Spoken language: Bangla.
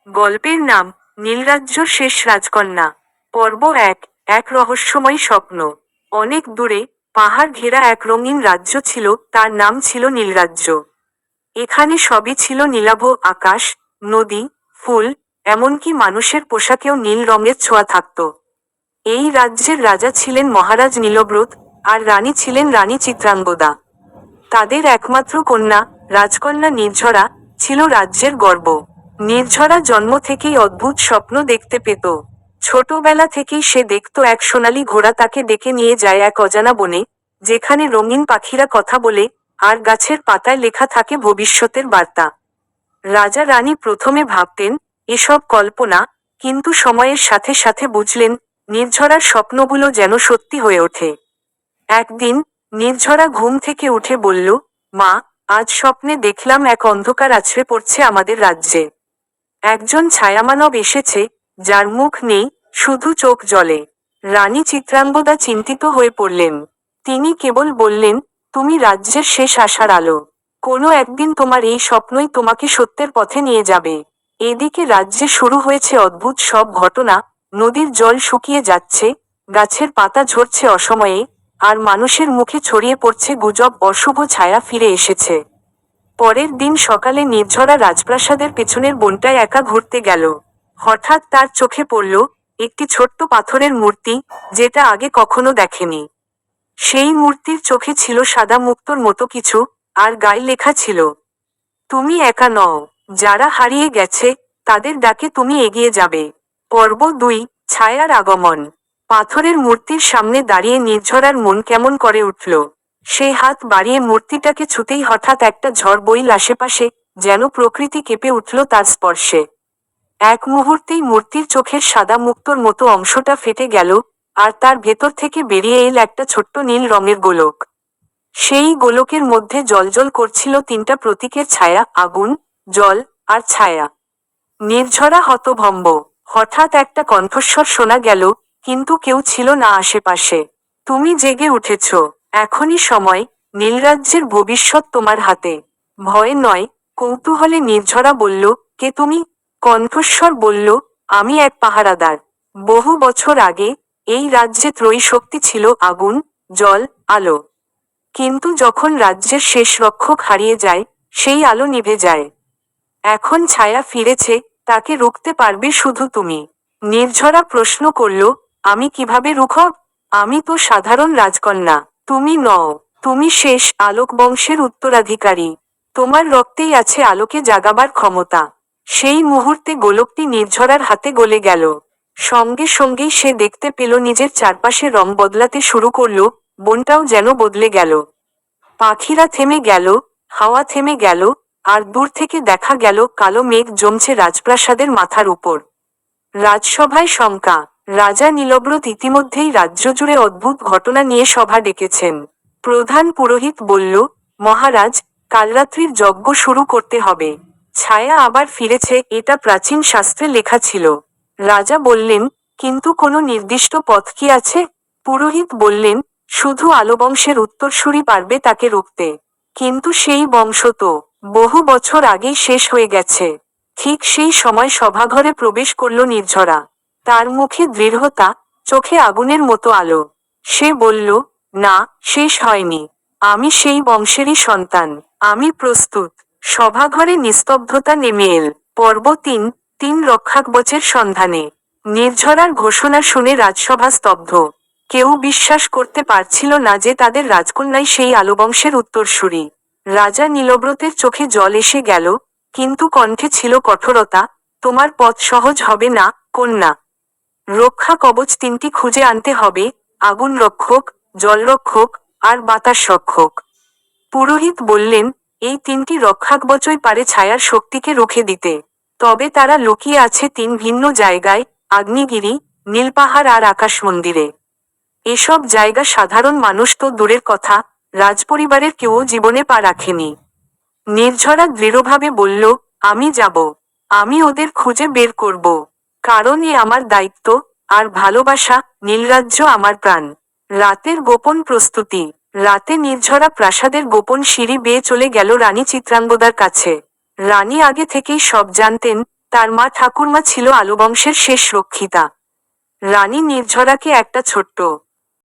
গল্পের নাম নীলরাজ্যর শেষ রাজকন্যা। পর্ব এক। এক রহস্যময় স্বপ্ন। অনেক দূরে পাহাড় ঘেরা এক রঙিন রাজ্য ছিল, তার নাম ছিল নীলরাজ্য। এখানে সবই ছিল নীলাভ আকাশ, নদী, ফুল, এমনকি মানুষের পোশাকেও নীল রঙের ছোঁয়া থাকত। এই রাজ্যের রাজা ছিলেন মহারাজ নীলব্রত, আর রানী ছিলেন রানী চিত্রাঙ্গদা। তাদের একমাত্র কন্যা, রাজকন্যা নির্ঝরা, ছিল রাজ্যের গর্ব। নির্ঝরা জন্ম থেকেই অদ্ভুত স্বপ্ন দেখতে পেত। ছোটবেলা থেকেই সে দেখত এক সোনালী ঘোড়া তাকে ডেকে নিয়ে যায় এক অজানা বনে, যেখানে রঙিন পাখিরা কথা বলে, আর গাছের পাতায় লেখা থাকে ভবিষ্যতের বার্তা। রাজা রানী প্রথমে ভাবতেন এসব কল্পনা, কিন্তু সময়ের সাথে সাথে বুঝলেন নির্ঝরার স্বপ্নগুলো যেন সত্যি হয়ে ওঠে। একদিন নির্ঝরা ঘুম থেকে উঠে বলল, মা, আজ স্বপ্নে দেখলাম এক অন্ধকার আছড়ে পড়ছে আমাদের রাজ্যে। একজন ছায়ামানব এসেছে, যার মুখ নেই, শুধু চোখ জ্বলে। রানী চিত্রাঙ্গদা চিন্তিত হয়ে পড়লেন। তিনি কেবল বললেন, তুমি রাজ্যের শেষ আশার আলো। কোনো একদিন তোমার এই স্বপ্নই তোমাকে সত্যের পথে নিয়ে যাবে। এদিকে রাজ্যে শুরু হয়েছে অদ্ভুত সব ঘটনা। নদীর জল শুকিয়ে যাচ্ছে, গাছের পাতা ঝরছে অসময়ে, আর মানুষের মুখে ছড়িয়ে পড়ছে গুজব অশুভ ছায়া ফিরে এসেছে। পরের দিন সকালে নির্ঝরা রাজপ্রাসাদের পেছনের বনটায় একা ঘুরতে গেল। হঠাৎ তার চোখে পড়ল একটি ছোট্ট পাথরের মূর্তি, যেটা আগে কখনো দেখেনি। সেই মূর্তির চোখে ছিল সাদা মুক্তোর মতো কিছু, আর গায়ে লেখা ছিল, তুমি একা নও, যারা হারিয়ে গেছে তাদের ডাকে তুমি এগিয়ে যাবে। পর্ব দুই। ছায়ার আগমন। পাথরের মূর্তির সামনে দাঁড়িয়ে নির্ঝরার মন কেমন করে উঠল। সে হাত বাড়িয়ে মূর্তিটাকে ছুতেই হঠাৎ একটা ঝড় বইল আশেপাশে, যেন প্রকৃতি কেঁপে উঠল তার স্পর্শে। এক মুহূর্তেই মূর্তির চোখের সাদা মুক্তোর মতো অংশটা ফেটে গেল, আর তার ভেতর থেকে বেরিয়ে এল একটা ছোট্ট নীল রঙের গোলক। সেই গোলকের মধ্যে জ্বলজ্বল করছিল তিনটা প্রতীকের ছায়া, আগুন, জল, আর ছায়া। নির্ঝরা হতভম্ব। হঠাৎ একটা কণ্ঠস্বর শোনা গেল, কিন্তু কেউ ছিল না আশেপাশে। তুমি জেগে উঠেছ, এখনই সময়, নীলরাজ্যের ভবিষ্যৎ তোমার হাতে। ভয় নয়, কৌতূহলে নির্ঝরা বলল, কে তুমি? কণ্ঠস্বর বলল, আমি এক পাহারাদার। বহু বছর আগে এই রাজ্যে ত্রয়ী শক্তি ছিল, আগুন, জল, আলো। কিন্তু যখন রাজ্যের শেষ রক্ষক হারিয়ে যায়, সেই আলো নিভে যায়। এখন ছায়া ফিরেছে, তাকে রুখতে পারবে শুধু তুমি। নির্ঝরা প্রশ্ন করল, আমি কিভাবে রুখব? আমি তো সাধারণ রাজকন্যা। তুমি নও, তুমি শেষ আলোক বংশের উত্তরাধিকারী। তোমার রক্তেই আছে আলোকে জাগাবার ক্ষমতা। সেই মুহূর্তে গোলকটি নির্ঝরার হাতে গলে গেল। সঙ্গে সঙ্গেই সে দেখতে পেল নিজের চারপাশে রং বদলাতে শুরু করল, বনটাও যেন বদলে গেল। পাখিরা থেমে গেল, হাওয়া থেমে গেল, আর দূর থেকে দেখা গেল কালো মেঘ জমছে রাজপ্রাসাদের মাথার উপর। রাজসভায় শঙ্কা। রাজা নীলব্রত ইতিমধ্যেই রাজ্য জুড়ে অদ্ভুত ঘটনা নিয়ে সভা ডেকেছেন। প্রধান পুরোহিত বলল, মহারাজ, কাল রাত্রির যজ্ঞ শুরু করতে হবে। ছায়া আবার ফিরেছে, এটা প্রাচীন শাস্ত্রে লেখা ছিল। রাজা বললেন, কিন্তু কোনো নির্দিষ্ট পথ কি আছে? পুরোহিত বললেন, শুধু আলো বংশের উত্তরসূরি পারবে তাকে রুখতে। কিন্তু সেই বংশ তো বহু বছর আগেই শেষ হয়ে গেছে। ঠিক সেই সময় সভাঘরে প্রবেশ করল নির্ঝরা। তার মুখে দৃঢ়তা, চোখে আগুনের মতো আলো। সে বলল, না, শেষ হয়নি। আমি সেই বংশেরই সন্তান। আমি প্রস্তুত। সভাঘরে নিস্তব্ধতা নেমে এল। পর্ব তিন। তিন রক্ষাকবচের সন্ধানে। নির্ঝরার ঘোষণা শুনে রাজসভা স্তব্ধ। কেউ বিশ্বাস করতে পারছিল না যে তাদের রাজকন্যাই সেই আলোবংশের উত্তরসূরি। রাজা নীলব্রতের চোখে জল এসে গেল, কিন্তু কণ্ঠে ছিল কঠোরতা, তোমার পথ সহজ হবে না, কন্যা। রক্ষা কবচ তিনটি খুঁজে আনতে হবে, আগুন রক্ষক, জল রক্ষক, আর বাতাস রক্ষক। পুরোহিত বললেন, এই তিনটি রক্ষাকবচই পারে ছায়ার শক্তিকে রুখে দিতে। তবে তারা লুকিয়ে আছে তিন ভিন্ন জায়গায়, আগ্নেয়গিরি, নীলপাহাড় আর আকাশ মন্দিরে। এসব জায়গা সাধারণ মানুষ তো দূরের কথা, রাজপরিবারের কেউও জীবনে পা রাখেনি। নির্ঝরা দৃঢ়ভাবে বলল, আমি যাব। আমি ওদের খুঁজে বের করব। কারণ এ আমার দায়িত্ব, আর ভালোবাসা, নীলরাজ্য আমার প্রাণ। রাতের গোপন প্রস্তুতি। রাতে নির্ঝরা প্রাসাদের গোপন সিঁড়ি বেয়ে চলে গেল রানী চিত্রাঙ্গদার কাছে। রানী আগে থেকেই সব জানতেন, তার মা ঠাকুরমা ছিল আলো বংশের শেষ রক্ষিতা। রানী নির্ঝরাকে একটা ছোট্ট